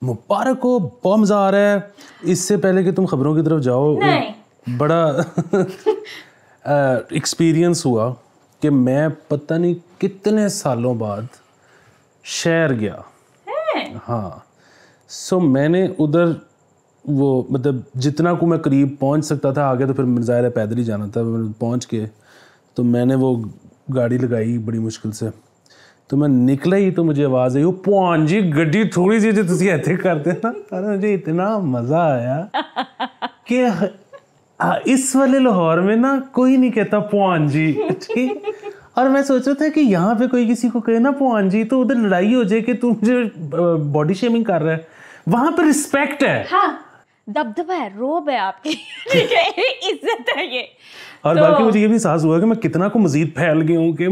मुबारक हो, बहुत मज़ा आ रहा है। इससे पहले कि तुम खबरों की तरफ जाओ, बड़ा एक्सपीरियंस हुआ कि मैं पता नहीं कितने सालों बाद शहर गया। हाँ, सो मैंने उधर वो मतलब जितना को मैं करीब पहुंच सकता था, आगे तो फिर ज़ाहिर है पैदल ही जाना था। पहुंच के तो मैंने वो गाड़ी लगाई बड़ी मुश्किल से, तो मैं निकला ही तो मुझे आवाज़ आई, वो पुआन जी गड्डी थोड़ी सी जो तुसी ऐसे करते ना। अरे मुझे इतना मज़ा आया कि इस वाले लाहौर में ना कोई नहीं कहता पुआन जी, ठीक। और मैं सोच रहा था कि यहाँ पे कोई किसी को कहे ना पुआन जी तो उधर लड़ाई हो जाए कि तू मुझे बॉडी शेमिंग कर रहा है। वहाँ पे रिस्पेक्ट है, हाँ, दबदबा है, रोब है आपकी, ठीक है, इज्जत है ये। और बाकी मुझे ये भी एहसास हुआ कि मैं कितना को मजीद फैल गया हूँ कि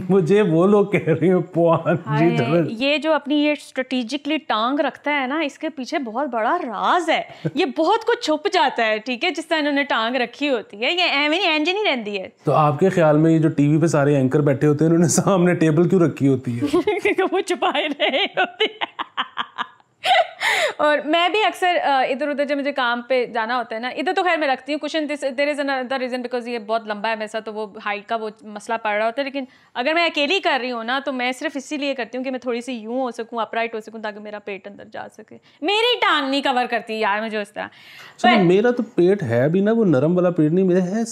मुझे वो लोग कह रहे हैं पुआन जी। ये जो अपनी ये स्ट्रेटेजिकली टांग रखता है ना, इसके पीछे बहुत बड़ा राज है। ये बहुत कुछ छुप जाता है, ठीक है, जिस तरह इन्होंने टांग रखी होती है, ये एंज नहीं रहती है। तो आपके ख्याल में ये जो टीवी पे सारे एंकर बैठे होते हैं, उन्होंने सामने टेबल क्यों रखी होती है? वो छुपाए रहे होते हैं। और मैं भी अक्सर इधर उधर जब मुझे काम पे जाना होता है ना, इधर तो खैर मैं रखती हूँ cushion. There is another reason, because ये बहुत लंबा है वैसा, तो वो हाइट का वो मसला पड़ रहा होता है। लेकिन अगर मैं अकेली कर रही हूँ ना, तो मैं सिर्फ इसीलिए करती हूँ कि मैं थोड़ी सी यूँ हो सकूँ, अपराइट हो सकूँ, ताकि मेरा पेट अंदर जा सके। मेरी टांग नहीं कवर करती यार मुझे उस तरह। चलो मेरा तो पेट है भी ना वो नरम वाला पेट नहीं, मेरा है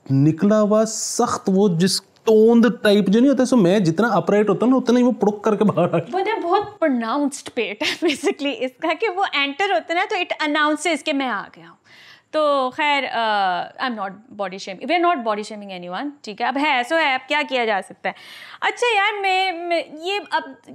निकला हुआ सख्त, वो जिस टोन्ड टाइप जो नहीं होता। सो मैं जितना अपराइट होता हूँ ना उतना ही वो पुड़क करके बाहर आता है। बहुत प्रोनाउंस्ड पेट है बेसिकली इसका, कि वो एंटर होता है ना तो इट अनाउंसेस कि मैं आ गया हूँ। तो खैर I am not body shaming, we are not body shaming anyone, ठीक है। अब है सो है, अब क्या किया जा सकता है। अच्छा यार, मैं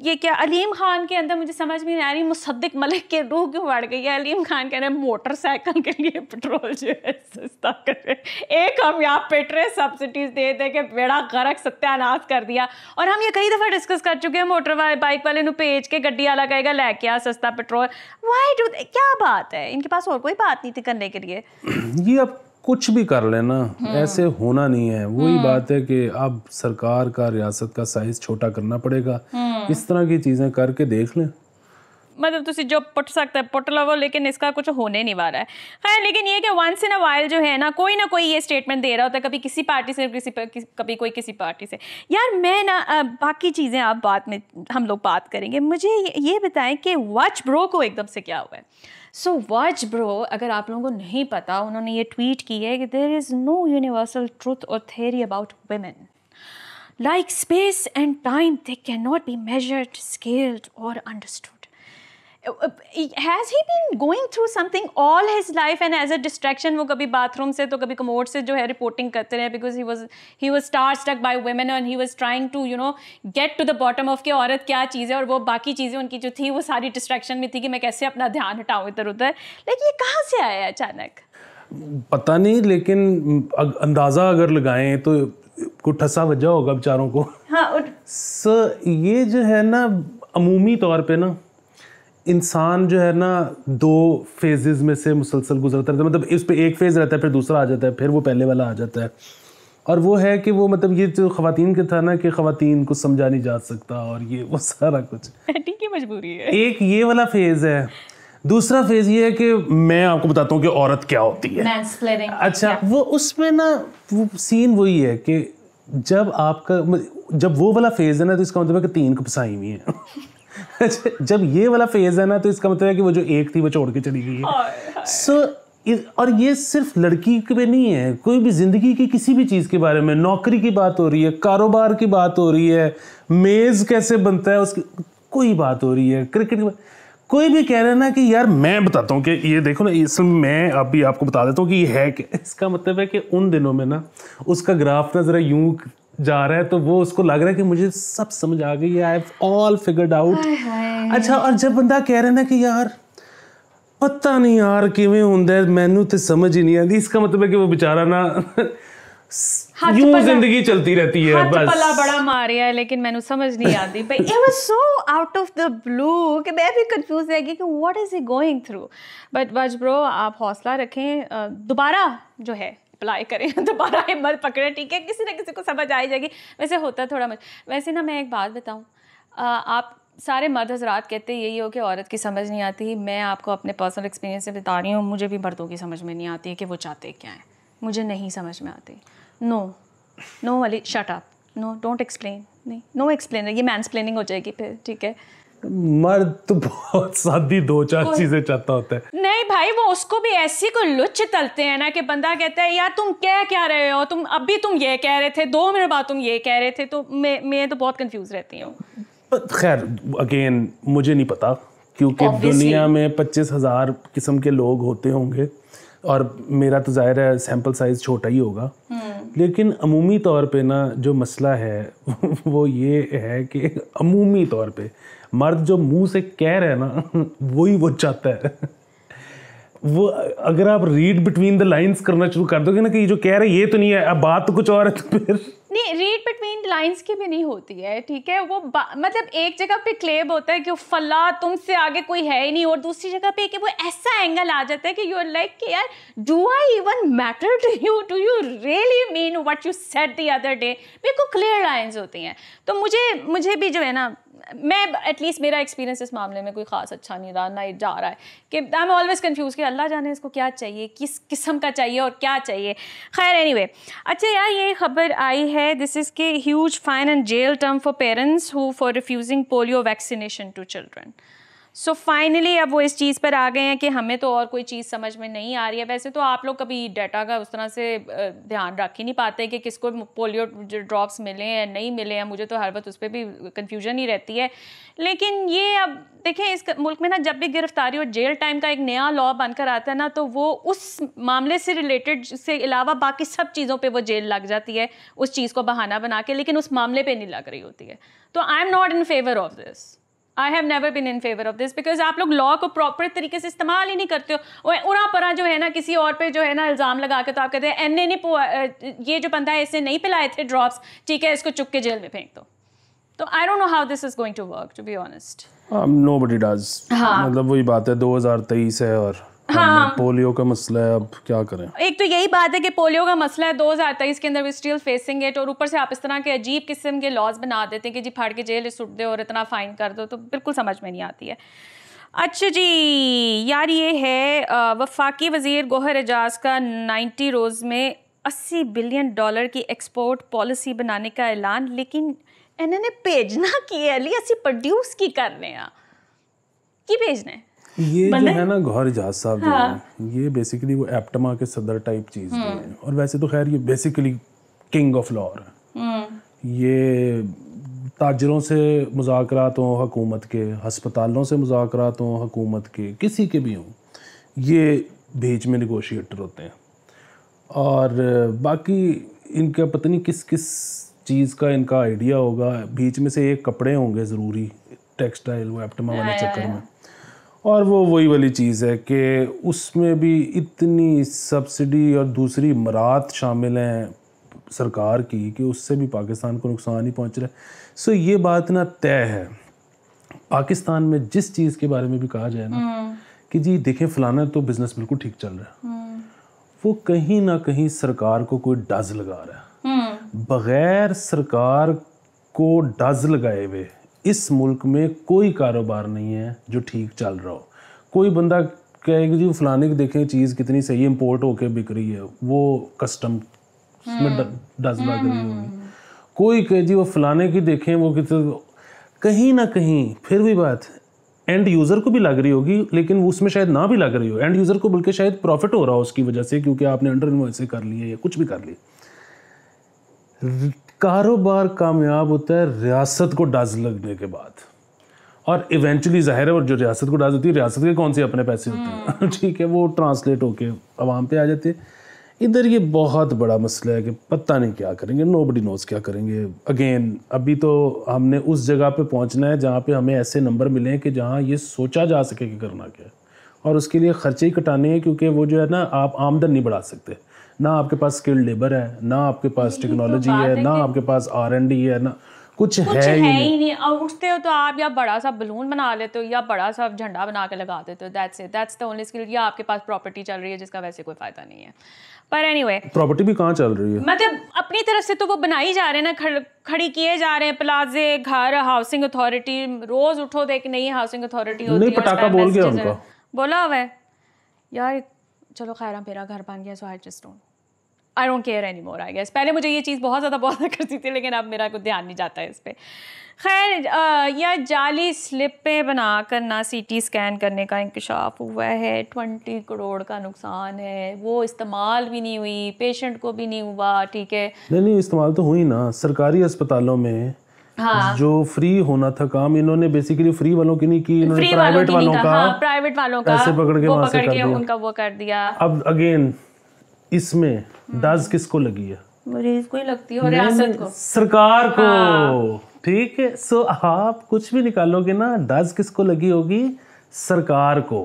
ये क्या अलीम खान के अंदर मुझे समझ में नहीं आ रही, मुसद्दिक मलिक के रूह क्यों बढ़ गई है। अलीम खान कह रहे हैं मोटरसाइकिल के लिए पेट्रोल जो है सस्ता कर रहे, एक हम यहाँ पेट्रोल सब्सिडीज दे दे के बेड़ा गर्क सत्यानाश कर दिया। और हम ये कई दफ़ा डिस्कस कर चुके हैं, मोटर बाइक वाले नू भेज के गड्डी वाला कहेगा लेके आ सस्ता पेट्रोल। वाई डू, क्या बात है, इनके पास और कोई बात नहीं थी करने के लिए। ये अब कुछ भी कर लेना, ऐसे होना नहीं है। वही बात है कि अब सरकार का रियासत का साइज छोटा करना पड़ेगा। इस तरह की चीजें करके देख लें, मतलब तुसी जो पुट सकते हैं पुट लवो, लेकिन इसका कुछ होने नहीं वाला है। खैर, लेकिन ये कि वंस इन अ वाइल जो है ना कोई ये स्टेटमेंट दे रहा होता है, कभी किसी पार्टी से, कभी कोई किसी पार्टी से। यार मैं ना बाकी चीज़ें आप बाद में हम लोग बात करेंगे। मुझे ये बताएं कि वॉच ब्रो को एकदम से क्या हुआ है। सो वॉच ब्रो, अगर आप लोगों को नहीं पता, उन्होंने ये ट्वीट की है कि there is no universal truth और theory about women, like space and time, they can not be measured, scaled और understood. Has he been going through something all his life and as a distraction वो कभी bathroom से तो कभी commode से जो है रिपोर्टिंग करते रहे, because he was starstruck by women and he was trying to get to the bottom of कि औरत क्या चीज़ है, और वो बाकी चीज़ें उनकी जो थी वो सारी डिस्ट्रैक्शन में थी कि मैं कैसे अपना ध्यान हटाऊँ इधर उधर। लेकिन ये कहाँ से आया अचानक पता नहीं, लेकिन अंदाज़ा अगर लगाएं तो कुछ ठसा वजह होगा बेचारों को। हाँ, ये जो है ना अमूमी तौर पे ना इंसान जो है ना दो फेजेस में से मुसलसल गुजरता रहता है। मतलब इस पे एक फेज़ रहता है, फिर दूसरा आ जाता है, फिर वो पहले वाला आ जाता है। और वो है कि वो मतलब ये जो ख़वातीन के था ना कि ख़वातीन को समझा नहीं जा सकता, और ये वो सारा कुछ ठीक है, मजबूरी है। एक ये वाला फेज़ है। दूसरा फेज़ ये है कि मैं आपको बताता हूँ कि औरत क्या होती है। अच्छा, वो उसमें ना वो सीन वही है कि जब वो वाला फेज़ है ना तो इसका मतलब है कि 3 कपसाई हुई है। जब ये वाला फेज है ना तो इसका मतलब है कि वो जो एक थी वो छोड़ के चली गई है। और ये सिर्फ लड़की पे नहीं है, कोई भी जिंदगी की किसी भी चीज़ के बारे में, नौकरी की बात हो रही है, कारोबार की बात हो रही है, मेज़ कैसे बनता है उसकी कोई बात हो रही है, क्रिकेट की कोई भी कह रहा है ना कि यार मैं बताता हूँ कि ये देखो ना, इसमें मैं अभी आपको बता देता हूँ कि ये है कि इसका मतलब है कि उन दिनों में ना उसका ग्राफ ना ज़रा यूं जा रहा है, तो वो उसको लग रहा है कि मुझे सब समझ आ गई, I have all figured out. अच्छा, और जब बंदा कह रहा है ना कि यार पता नहीं यार किवें हुंदा है, मैनू तो समझ ही नहीं आती, इसका मतलब है कि वो बेचारा ना यूं जिंदगी चलती रहती है, बस पला बड़ा मारिया है लेकिन मैनू समझ नहीं आती। But it was so out of the blue कि मैं भी कंफ्यूज रह गई कि what is he going through. But watch bro, आप हौसला रखें, दोबारा जो है अप्लाई करें, दोबारा हिम्मत पकड़े, ठीक है, किसी ना किसी को समझ आ ही जाएगी। वैसे होता है थोड़ा वैसे ना मैं एक बात बताऊं, आप सारे मर्द हजरात कहते हैं यही हो कि औरत की समझ नहीं आती। मैं आपको अपने पर्सनल एक्सपीरियंस से बता रही हूँ, मुझे भी मर्दों की समझ में नहीं आती है कि वो चाहते क्या है, मुझे नहीं समझ में आती। नो वाली shut up, no don't explain, नहीं नो एक्सप्लेन, ये मैंसप्लेनिंग हो जाएगी फिर, ठीक है। मर्द तो बहुत सादी 2-4 चीजें चाहता होता है। नहीं भाई, वो उसको भी ऐसी को लुच्च तलते हैं ना कि बंदा कहता है यार तुम क्या रहे हो, तुम अभी तुम ये कह रहे थे, 2 मिनट बाद तुम ये कह रहे थे, तो मैं तो बहुत कंफ्यूज रहती हूँ। खैर अगेन मुझे नहीं पता, क्योंकि दुनिया में 25,000 किस्म के लोग होते होंगे और मेरा तो जाहिर है सैंपल साइज छोटा ही होगा। लेकिन अमूमी तौर पे ना जो मसला है वो ये है कि अमूमी तौर पे मर्द जो मुंह से कह रहे हैं ना वही वो चाहता है। वो अगर आप रीड बिटवीन द लाइंस करना शुरू कर दोगे ना कि ये जो कह रहे हैं ये तो नहीं है, अब बात तो कुछ और है, तो फिर नहीं, रीड बिटवीन लाइंस की भी नहीं होती है, ठीक है। वो मतलब एक जगह पे क्लेम होता है कि फला तुमसे आगे कोई है ही नहीं, और दूसरी जगह पे कि वो ऐसा एंगल आ जाता है कि यू आर लाइक कि यार do I even matter to you, do you really mean what you said the other day. बिल्कुल क्लियर लाइंस होती हैं। तो मुझे भी जो है ना, मैं एटलीस्ट मेरा एक्सपीरियंस इस मामले में कोई ख़ास अच्छा नहीं रहा, ना जा रहा है कि आई एम ऑलवेज कंफ्यूज कि अल्लाह जाने इसको क्या चाहिए, किस किस्म का चाहिए और क्या चाहिए। खैर एनीवे, अच्छा यार ये खबर आई है, दिस इज़ के huge fine and jail term for parents who for refusing polio vaccination to children. So finally अब वो इस चीज़ पर आ गए हैं कि हमें तो और कोई चीज़ समझ में नहीं आ रही है। वैसे तो आप लोग कभी डाटा का उस तरह से ध्यान रख ही नहीं पाते कि किसको पोलियो ड्रॉप्स मिले हैं नहीं मिले हैं, मुझे तो हर वक्त उस पर भी कन्फ्यूजन ही रहती है। लेकिन ये अब देखें, इस मुल्क में ना जब भी गिरफ्तारी और जेल टाइम का एक नया लॉ बनकर आता है ना, तो वो उस मामले से रिलेटेड से अलावा बाकी सब चीज़ों पर वो जेल लग जाती है उस चीज़ को बहाना बना के, लेकिन उस मामले पर नहीं लग रही होती है। तो आई am not in favour of this, I have never been in favour of this, because आप लोग लॉ को प्रॉपर तरीके से इस्तेमाल ही नहीं करते हो। उरा परा जो है ना किसी और पे जो है ना इल्ज़ाम लगा के, तो आप कहते हैं एने नहीं, ये जो बंदा है इसने नहीं पिलाए थे ड्रॉप्स, ठीक है इसको चुप के जेल में फेंक दो। तो I don't know how this is going to work, to be honest. Nobody does. मतलब वही बात है, 2023 है और हाँ, पोलियो का मसला है, अब क्या करें। एक तो यही बात है कि पोलियो का मसला है 2023 के अंदर, वी स्टिल फेसिंग इट, और ऊपर से आप इस तरह के अजीब किस्म के लॉज बना देते हैं कि जी फाड़ के जेल सुट दो और इतना फाइन कर दो, तो बिल्कुल समझ में नहीं आती है। अच्छा जी यार, ये है वफाकी वज़ीर गौहर एजाज का 90 रोज़ में $80 बिलियन की एक्सपोर्ट पॉलिसी बनाने का ऐलान, लेकिन इन्होंने भेजना की है ली असी प्रोड्यूस की कर रहे हैं की भेजना है। ये जो है ना गौहर एजाज साहब जो है, ये बेसिकली वो एप्टमा के सदर टाइप चीज़ है, और वैसे तो खैर ये बेसिकली किंग ऑफ लॉर है। ये ताजरों से मुज़ाकरात हों हुकूमत के, हस्पतालों से मुज़ाकरात हों हुकूमत के, किसी के भी हों, ये बीच में निगोशिएटर होते हैं। और बाकी इनका पता नहीं किस किस चीज़ का इनका आइडिया होगा, बीच में से एक कपड़े होंगे ज़रूरी, टेक्सटाइल, वो एप्टमा वाले चक्कर में, और वो वही वाली चीज़ है कि उसमें भी इतनी सब्सिडी और दूसरी मरात शामिल हैं सरकार की कि उससे भी पाकिस्तान को नुकसान ही पहुंच रहा है। सो ये बात ना तय है, पाकिस्तान में जिस चीज़ के बारे में भी कहा जाए ना कि जी देखें फ़लाना तो बिज़नेस बिल्कुल ठीक चल रहा है, वो कहीं ना कहीं सरकार को कोई डज लगा रहा है। बग़ैर सरकार को डज लगाए हुए इस मुल्क में कोई कारोबार नहीं है जो ठीक चल रहा हो। कोई बंदा कहेगा जी फलाने की देखें चीज़ कितनी सही इंपोर्ट होके बिक रही है, वो कस्टम में डज लग रही होगी। कोई कहे जी वो फलाने की देखें वो कितने, कहीं ना कहीं फिर भी बात एंड यूज़र को भी लग रही होगी, लेकिन उसमें शायद ना भी लग रही हो, एंड यूज़र को बल्कि शायद प्रॉफिट हो रहा हो उसकी वजह से, क्योंकि आपने अंडर इन्वॉइस कर लिया या कुछ भी कर लिया। कारोबार कामयाब होता है रियासत को डज लगने के बाद, और इवेंचुअली ज़ाहिर है और जो रियासत को डज होती है, रियासत के कौन से अपने पैसे होते हैं ठीक है, वो ट्रांसलेट होके आवाम पे आ जाते हैं। इधर ये बहुत बड़ा मसला है कि पता नहीं क्या करेंगे, नोबडी नोज़ क्या करेंगे। अगेन अभी तो हमने उस जगह पे पहुंचना है जहाँ पे हमें ऐसे नंबर मिले हैं कि जहाँ ये सोचा जा सके कि करना क्या है, और उसके लिए ख़र्चे ही कटाने हैं, क्योंकि वो जो है ना आप आमदन नहीं बढ़ा सकते, ना आपके पास स्किल्ड लेबर है, ना आपके पास टेक्नोलॉजी है, ना आपके पास R&D है, ना कुछ कुछ है है ही नहीं। और उठते हो तो आप या बड़ा सा बलून बना लेते हो या बड़ा सा झंडा बना के लगा देते हो, that's it, that's the only skill. या आपके पास प्रॉपर्टी चल रही है जिसका वैसे कोई फायदा नहीं है। पर एनीवे, प्रॉपर्टी भी कहाँ चल रही है, मतलब अपनी तरफ से तो वो बनाई जा रहे हैं ना, खड़ी किए जा रहे हैं प्लाजे, घर, हाउसिंग अथॉरिटी। रोज उठो तो एक नई हाउसिंग अथॉरिटी होती है। नहीं, पटाखा बोल गया उनका, बोला हुआ है यार। चलो खैर, मेरा घर बन गया, so I don't care any more I guess. पहले मुझे ये चीज़ बहुत ज़्यादा बहुत करती थी, लेकिन अब मेरा कुछ ध्यान नहीं जाता है इस पर। खैर, या जाली स्लिप पे बनाकर ना CT स्कैन करने का इंकशाफ हुआ है, 20 करोड़ का नुकसान है। वो इस्तेमाल भी नहीं हुई, पेशेंट को भी नहीं हुआ, ठीक है। नहीं इस्तेमाल तो हुई ना सरकारी अस्पतालों में। हाँ। जो फ्री होना था काम, इन्होंने बेसिकली फ्री वालों की नहीं की, इन्होंने प्राइवेट वालों का, हाँ, प्राइवेट वालों का पैसे पकड़ के वहां से कर दिया, उनका वो कर दिया। अब अगेन इसमें डज किसको लगी है? मरीज को ही लगती है और रियासत को, सरकार को। हाँ। ठीक है, सो आप कुछ भी निकालोगे ना, डज किसको लगी होगी? सरकार को।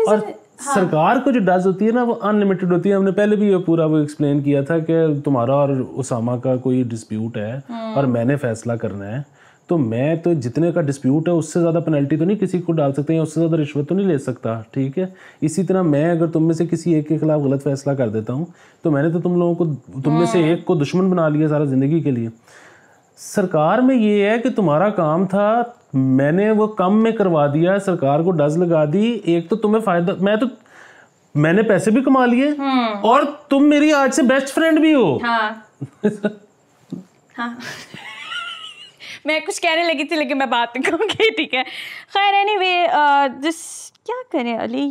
और सरकार को जो डज होती है ना, वो अनलिमिटेड होती है। हमने पहले भी ये पूरा वो एक्सप्लेन किया था कि तुम्हारा और उसामा का कोई डिस्प्यूट है और मैंने फैसला करना है, तो मैं तो जितने का डिस्प्यूट है उससे ज़्यादा पेनल्टी तो नहीं किसी को डाल सकते, या उससे ज़्यादा रिश्वत तो नहीं ले सकता, ठीक है। इसी तरह मैं अगर तुम में से किसी एक के खिलाफ गलत फैसला कर देता हूँ, तो मैंने तो तुम लोगों को, तुम में से एक को दुश्मन बना लिया सारा ज़िंदगी के लिए। सरकार में ये है कि तुम्हारा काम था, मैंने वो कम में करवा दिया, सरकार को डज लगा दी। एक तो तुम्हें फ़ायदा, मैंने पैसे भी कमा लिए और तुम मेरी आज से बेस्ट फ्रेंड भी हो। हाँ। हाँ। मैं कुछ कहने लगी थी लेकिन मैं बात नहीं कहूँगी, ठीक है। खैर एनीवे, क्या करें अली,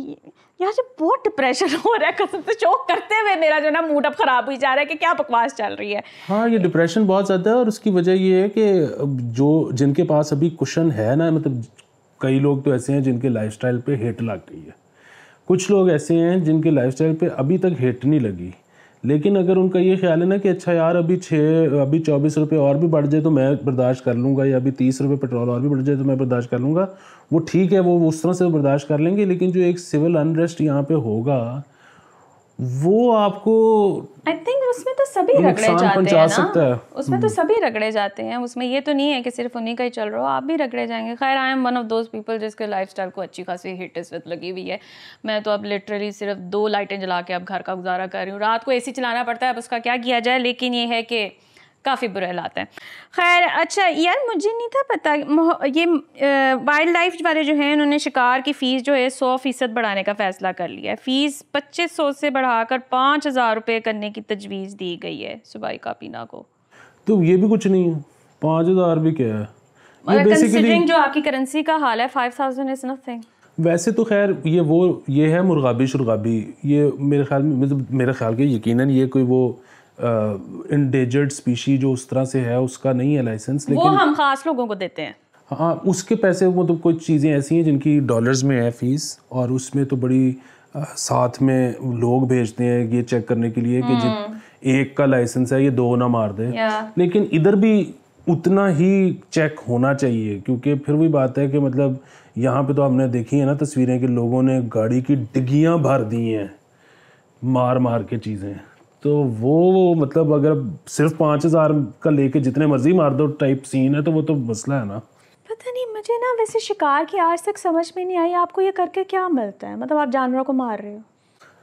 यहाँ से बहुत डिप्रेशन हो रहा है कसम से। शोक करते हुए मेरा जो ना मूड अब ख़राब हुई जा रहा है कि क्या बकवास चल रही है। हाँ, ये डिप्रेशन बहुत ज़्यादा है और उसकी वजह ये है कि जो जिनके पास अभी कुशन है ना, मतलब कई लोग तो ऐसे हैं जिनके लाइफस्टाइल पे हेट लग गई है, कुछ लोग ऐसे हैं जिनके लाइफस्टाइल पे अभी तक हेट नहीं लगी, लेकिन अगर उनका ये ख्याल है ना कि अच्छा यार अभी 24 रुपये और भी बढ़ जाए तो मैं बर्दाश्त कर लूँगा, या अभी 30 रुपये पेट्रोल और भी बढ़ जाए तो मैं बर्दाश्त कर लूँगा, वो ठीक है, वो उस तरह से बर्दाश्त कर लेंगे। लेकिन जो एक सिविल अनरेस्ट यहाँ पे होगा, वो आपको आई थिंक उसमें तो सभी रगड़े जाते हैं ना, उसमें तो सभी रगड़े जाते हैं। उसमें ये तो नहीं है कि सिर्फ उन्हीं का ही चल रहा हो, आप भी रगड़े जाएंगे। खैर, I M one of those people जिसके लाइफस्टाइल को अच्छी खासी हिट इस वक्त लगी हुई है। मैं तो अब लिटरली सिर्फ 2 लाइटें जला के अब घर का गुजारा कर रही हूँ। रात को AC चलाना पड़ता है, अब उसका क्या किया जाए, लेकिन ये है कि काफ़ी बुरे हालात हैं। खैर, अच्छा यार, मुझे नहीं था पता, ये वाइल्ड लाइफ वाले जो हैं उन्होंने शिकार की फ़ीस जो है 100% बढ़ाने का फ़ैसला कर लिया है। फ़ीस 2500 से बढ़ाकर 5000 रुपये करने की तजवीज़ दी गई है सुबाई कापीना को। तो ये भी कुछ नहीं है, 5000 भी क्या है, कंसीडरिंग जो आपकी करेंसी का हाल है, 5000 इज़ नथिंग। वैसे तो खैर ये है मुर्गाबी शुरगाबी, ये मेरे ख्याल के यकीनन ये कोई वो इंडेंजर्ड स्पीशी जो उस तरह से है उसका नहीं है लाइसेंस, लेकिन वो हम खास लोगों को देते हैं। हाँ, उसके पैसे, मतलब कुछ चीज़ें ऐसी हैं जिनकी डॉलर्स में है फ़ीस, और उसमें तो बड़ी साथ में लोग भेजते हैं ये चेक करने के लिए कि जिन एक का लाइसेंस है ये 2 ना मार दे। लेकिन इधर भी उतना ही चेक होना चाहिए, क्योंकि फिर वही बात है कि मतलब यहाँ पे तो हमने देखी है ना तस्वीरें कि लोगों ने गाड़ी की डिग्गियाँ भर दी हैं मार के चीज़ें, तो वो मतलब अगर सिर्फ 5000 का लेके जितने मर्जी मार दो टाइप सीन है, तो वो तो मसला है ना। पता नहीं, मुझे ना वैसे शिकार की आज तक समझ में नहीं आई, आपको ये करके क्या मिलता है? मतलब आप जानवरों को मार रहे हो?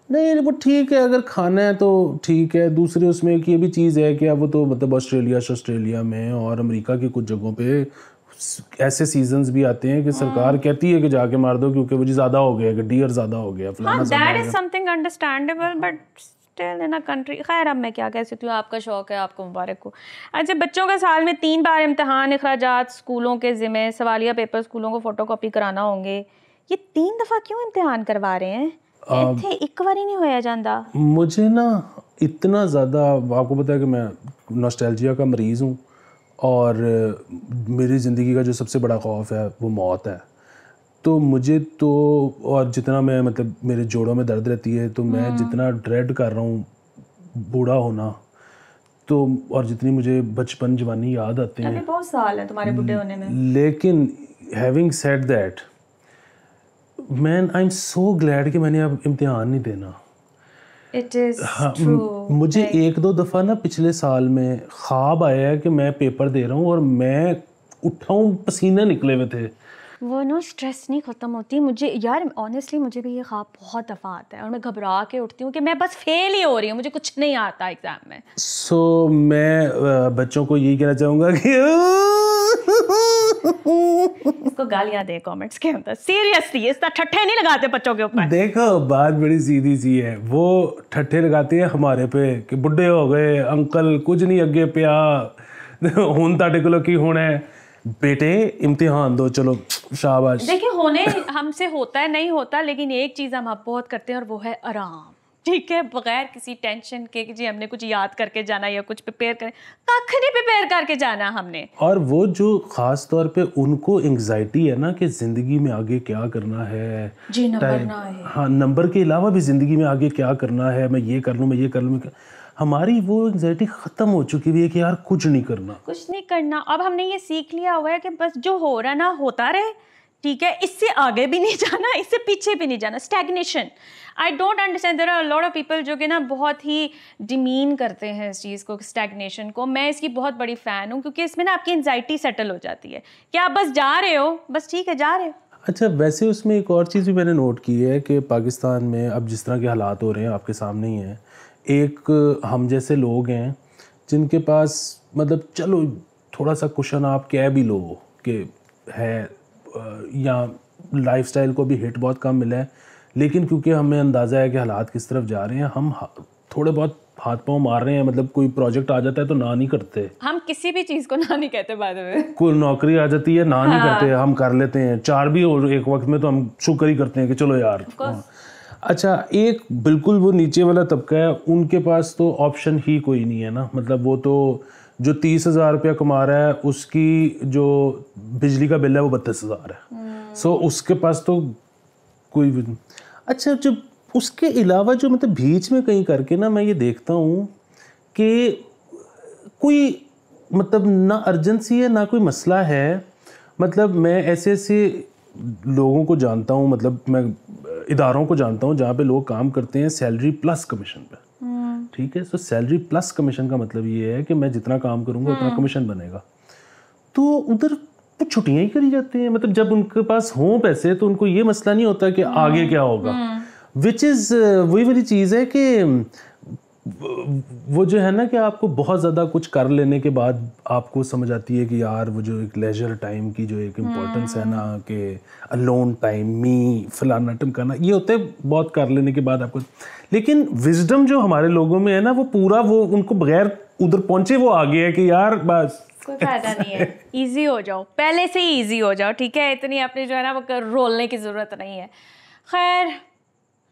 नहीं, वो ठीक है, अगर खाना है तो ठीक है। दूसरी उसमें एक ये भी चीज़ है कि अब वो तो मतलब ऑस्ट्रेलिया में और अमेरिका की कुछ जगहों पे ऐसे सीजन्स भी आते हैं कि सरकार कहती है कि जाके मार दो क्योंकि वो ज़्यादा हो गया, डियर ज़्यादा हो गया, फलाना ज़्यादा हो गया। That is something understandable, but still in a country. खैर, अब मैं क्या कह सकती हूँ, आपका शौक है, आपको मुबारक हो। अच्छा, बच्चों का साल में 3 बार इम्तिहान अखराजात स्कूलों के ज़िम्मे, सवालिया पेपर स्कूलों को फोटोकॉपी कराना होंगे। ये 3 दफ़ा क्यों इम्तिहान करवा रहे हैं? इत्थे एक बार ही नहीं होया जाता। मुझे ना इतना ज़्यादा, आपको पता है कि मैं नॉस्टैल्जिया का मरीज़ हूँ और मेरी ज़िंदगी का जो सबसे बड़ा खौफ है वो मौत है। तो मुझे तो, और जितना मैं मतलब मेरे जोड़ों में दर्द रहती है, तो मैं जितना ड्रेड कर रहा हूँ बूढ़ा होना, तो और जितनी मुझे बचपन जवानी याद आते हैं, अभी बहुत साल है तुम्हारे बूढ़े होने में। लेकिन having said that, man I am so glad कि मैंने अब इम्तिहान नहीं देना। It is हाँ, true. मुझे एक दो दफ़ा ना पिछले साल में ख्वाब आया है कि मैं पेपर दे रहा हूँ और मैं उठा हूँ, पसीने निकले हुए थे। वो नो स्ट्रेस नहीं ख़त्म होती मुझे यार, ऑनेस्टली मुझे भी ये ख्वाब बहुत दफ़ा आता है और मैं घबरा के उठती हूँ कि मैं बस फेल ही हो रही हूँ, मुझे कुछ नहीं आता एग्ज़ाम में। सो मैं बच्चों को यही कहना चाहूँगा कि इसको गालियाँ दे कमेंट्स के अंदर, सीरियसली इसका ठट्ठे नहीं लगाते बच्चों के ऊपर। देखो बात बड़ी सीधी सी है, वो ठट्ठे लगाते हैं हमारे पे कि बुढ़े हो गए अंकल, कुछ नहीं अगे पिया, हुन ताड़े कोलों की होना है, बेटे इम्तिहान दो, चलो शाबाश। देखिए होने हमसे होता है नहीं होता, लेकिन एक चीज़ हम बहुत करते हैं और वो है आराम। ठीक है, बगैर किसी टेंशन के कि जी हमने कुछ याद करके जाना या कुछ प्रिपेयर करें, कख नहीं प्रिपेयर करके जाना हमने। और वो जो ख़ास तौर पे उनको एंग्जाइटी है ना कि ज़िंदगी में आगे क्या करना है, जी नंबर ना है। हाँ, नंबर के अलावा भी ज़िंदगी में आगे क्या करना है, मैं ये कर लूँ, मैं ये कर लूँ, हमारी वो एंग्जाइटी ख़त्म हो चुकी है कि यार कुछ नहीं करना, कुछ नहीं करना। अब हमने ये सीख लिया हुआ है कि बस जो हो रहा ना होता रहे, ठीक है, इससे आगे भी नहीं जाना, इससे पीछे भी नहीं जाना। Stagnation, I don't understand, there are a lot of people जो कि ना बहुत ही डिमीन करते हैं इस चीज़ को, स्टैग्नेशन को। मैं इसकी बहुत बड़ी फ़ैन हूँ क्योंकि इसमें ना आपकी एंग्जाइटी सेटल हो जाती है कि आप बस जा रहे हो, बस ठीक है जा रहे हो। अच्छा, वैसे उसमें एक और चीज़ भी मैंने नोट की है कि पाकिस्तान में अब जिस तरह के हालात हो रहे हैं आपके सामने ही हैं, एक हम जैसे लोग हैं जिनके पास मतलब चलो थोड़ा सा कुशन आप कह भी लो कि है, या लाइफस्टाइल को भी हिट बहुत कम मिला है, लेकिन क्योंकि हमें अंदाज़ा है कि हालात किस तरफ जा रहे हैं, हम थोड़े बहुत हाथ पांव मार रहे हैं। मतलब कोई प्रोजेक्ट आ जाता है तो ना नहीं करते, हम किसी भी चीज़ को ना नहीं कहते बाद में। कोई नौकरी आ जाती है ना नहीं करते, हम कर लेते हैं, चार भी हो एक वक्त में तो हम शुक्र ही करते हैं कि चलो यार। अच्छा, एक बिल्कुल वो नीचे वाला तबका है, उनके पास तो ऑप्शन ही कोई नहीं है ना। मतलब वो तो जो 30,000 रुपया कमा रहा है उसकी जो बिजली का बिल है वो 32,000 है। सो उसके पास तो कोई भी नहीं। अच्छा, जब उसके अलावा जो मतलब बीच में कहीं करके ना मैं ये देखता हूँ कि कोई मतलब ना अर्जेंसी है ना कोई मसला है। मतलब मैं ऐसे ऐसे लोगों को जानता हूँ, मतलब मैं इदारों को जानता हूँ जहाँ पे लोग काम करते हैं सैलरी प्लस कमीशन पे। ठीक है, सो सैलरी प्लस कमीशन का मतलब ये है कि मैं जितना काम करूँगा उतना कमीशन बनेगा। तो उधर वो छुट्टियाँ ही करी जाती हैं। मतलब जब उनके पास हों पैसे तो उनको ये मसला नहीं होता कि आगे क्या होगा, विच इज़ वही वाली चीज़ है कि वो जो है ना कि आपको बहुत ज़्यादा कुछ कर लेने के बाद आपको समझ आती है कि यार वो जो एक लेजर टाइम की जो एक इम्पोर्टेंस है ना, कि अलोन टाइम, मी फलाना टमकाना, ये होता है बहुत कर लेने के बाद आपको। लेकिन विजडम जो हमारे लोगों में है ना, वो पूरा वो उनको बगैर उधर पहुंचे वो आ गया है कि यार बस कोई फायदा नहीं है, इजी हो जाओ, पहले से ही इजी हो जाओ, ठीक है, इतनी अपनी जो है ना वो रोलने की ज़रूरत नहीं है। खैर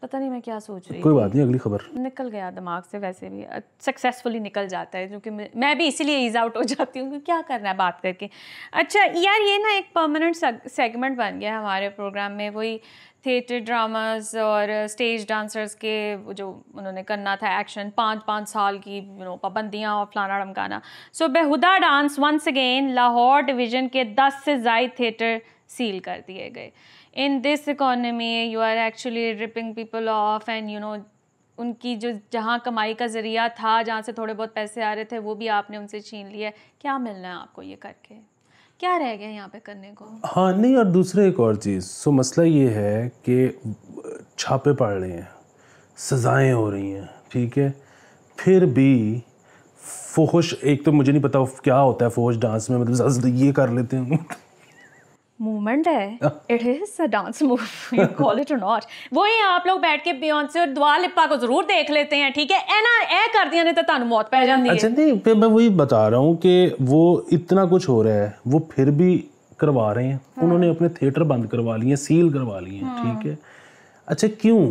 पता नहीं मैं क्या सोच रही, कोई बात नहीं, अगली खबर निकल गया दिमाग से। वैसे भी सक्सेसफुली निकल जाता है, क्योंकि मैं भी इसीलिए ईज आउट हो जाती हूँ कि क्या करना है बात करके। अच्छा यार, ये ना एक परमानेंट सेगमेंट बन गया हमारे प्रोग्राम में, वही थिएटर ड्रामास और स्टेज डांसर्स के जो उन्होंने करना था एक्शन, 5-5 साल की पाबंदियाँ और फलाना ढमकाना। सो बेहुदा dance once again Lahore division के 10 से ज़ायद थिएटर सील कर दिए गए। In this economy, you are actually ripping people off and उनकी जो जहाँ कमाई का ज़रिया था, जहाँ से थोड़े बहुत पैसे आ रहे थे, वो भी आपने उनसे छीन लिया। क्या मिलना है आपको ये करके? क्या रह गया यहाँ पे करने को? हाँ नहीं, और दूसरा एक और चीज़, सो मसला ये है कि छापे पड़ रहे हैं, सज़ाएँ हो रही हैं, ठीक है, फिर भी फोहश, एक तो मुझे नहीं पता क्या होता है फोहश डांस में, मतलब ये कर लेते हैं मूवमेंट है, it is a dance move, you call it और नॉट। वही आप लोग बैठ के बियॉन्से और दुआ लिपा को जरूर देख लेते हैं, ठीक है, ए ना ए कर दिया नहीं तो तानू मौत पै जाती है। अच्छा नहीं, फिर मैं वही बता रहा हूँ कि वो इतना कुछ हो रहा है, वो फिर भी करवा रहे हैं। उन्होंने अपने थिएटर बंद करवा लिए, सील करवा लिए, ठीक है। अच्छा क्यों?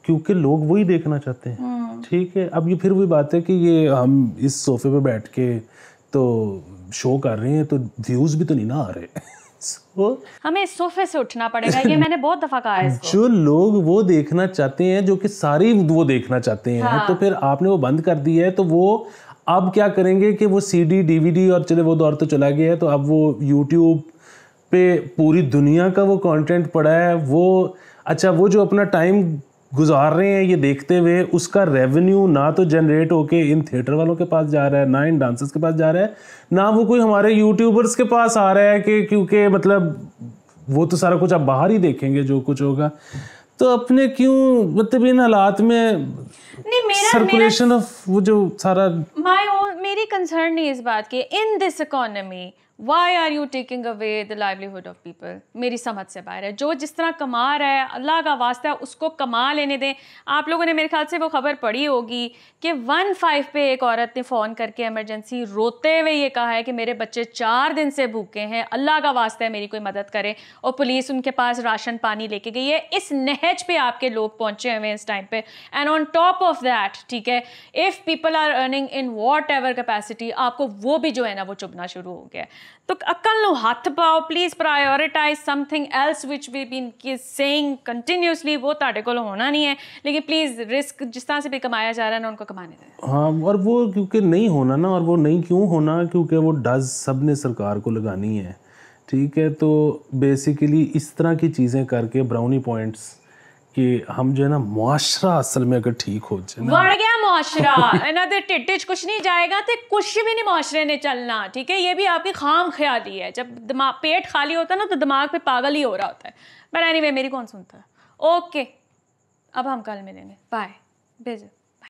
क्योंकि लोग वही देखना चाहते हैं, ठीक है। अब ये फिर वही बात है कि ये हम इस सोफे पे बैठ के तो शो कर रहे हैं तो व्यूज भी तो नहीं ना आ रहे हमें इस सोफे से उठना पड़ेगा, ये मैंने बहुत दफा कहा है इसको। जो लोग वो देखना चाहते हैं, जो कि सारी वो देखना चाहते हैं, हाँ। तो फिर आपने वो बंद कर दिया है, तो वो अब क्या करेंगे कि वो सीडी डीवीडी और चले वो दौर तो चला गया है, तो अब वो यूट्यूब पे पूरी दुनिया का वो कंटेंट पड़ा है। वो अच्छा, वो जो अपना टाइम गुजार रहे हैं ये देखते हुए, उसका रेवेन्यू ना तो जनरेट होके इन थिएटर वालों के पास जा रहा है, ना इन डांसर्स के पास जा रहा है, ना वो कोई हमारे यूट्यूबर्स के पास आ रहा है कि क्योंकि मतलब वो तो सारा कुछ आप बाहर ही देखेंगे जो कुछ होगा। तो अपने क्यों मतलब इन हालात में सर्कुलेशन ऑफ वो जो सारा मेरी कंसर्न नहीं इस बात की, in this economy why are you taking away the livelihood of people. मेरी समझ से बाहर है। जो जिस तरह कमा रहा है, अल्लाह का वास्ता है उसको कमा लेने दें। आप लोगों ने मेरे ख्याल से वो खबर पढ़ी होगी कि 1-5 पे एक औरत ने फ़ोन करके इमरजेंसी रोते हुए ये कहा है कि मेरे बच्चे 4 दिन से भूखे हैं, अल्लाह का वास्ता है मेरी कोई मदद करे। और पुलिस उनके पास राशन पानी लेके गई है। इस नहज पे आपके लोग पहुँचे हुए हैं इस टाइम पे। And on top of that, ठीक है, if people are earning in whatever capacity, आपको वो भी जो है ना वो चुभना शुरू हो गया है। तो अक्ल नु हथ पाओ, please prioritize something else which we been saying continuously. वो ताड़े को होना नहीं है, लेकिन प्लीज़ रिस्क जिस तरह से भी कमाया जा रहा है ना उनको कमाने दें। हाँ, और वो क्योंकि नहीं होना ना, और वो नहीं क्यों होना, क्योंकि वो डज सब ने सरकार को लगानी है, ठीक है। तो बेसिकली इस तरह की चीज़ें करके ब्राउनी पॉइंट्स कि हम जो है ना मुआशरा असल में अगर ठीक हो जाए ना, बढ़ गया मुआशरा ना, तो टिड्डे कुछ नहीं जाएगा तो कुछ भी नहीं मुआशरे ने चलना, ठीक है। ये भी आपकी खाम ख्याली है। जब दिमाग पेट खाली होता है ना तो दिमाग पे पागल ही हो रहा होता है। बट एनीवे मेरी कौन सुनता है। ओके, अब हम कल मिलेंगे, बाय, भेजो।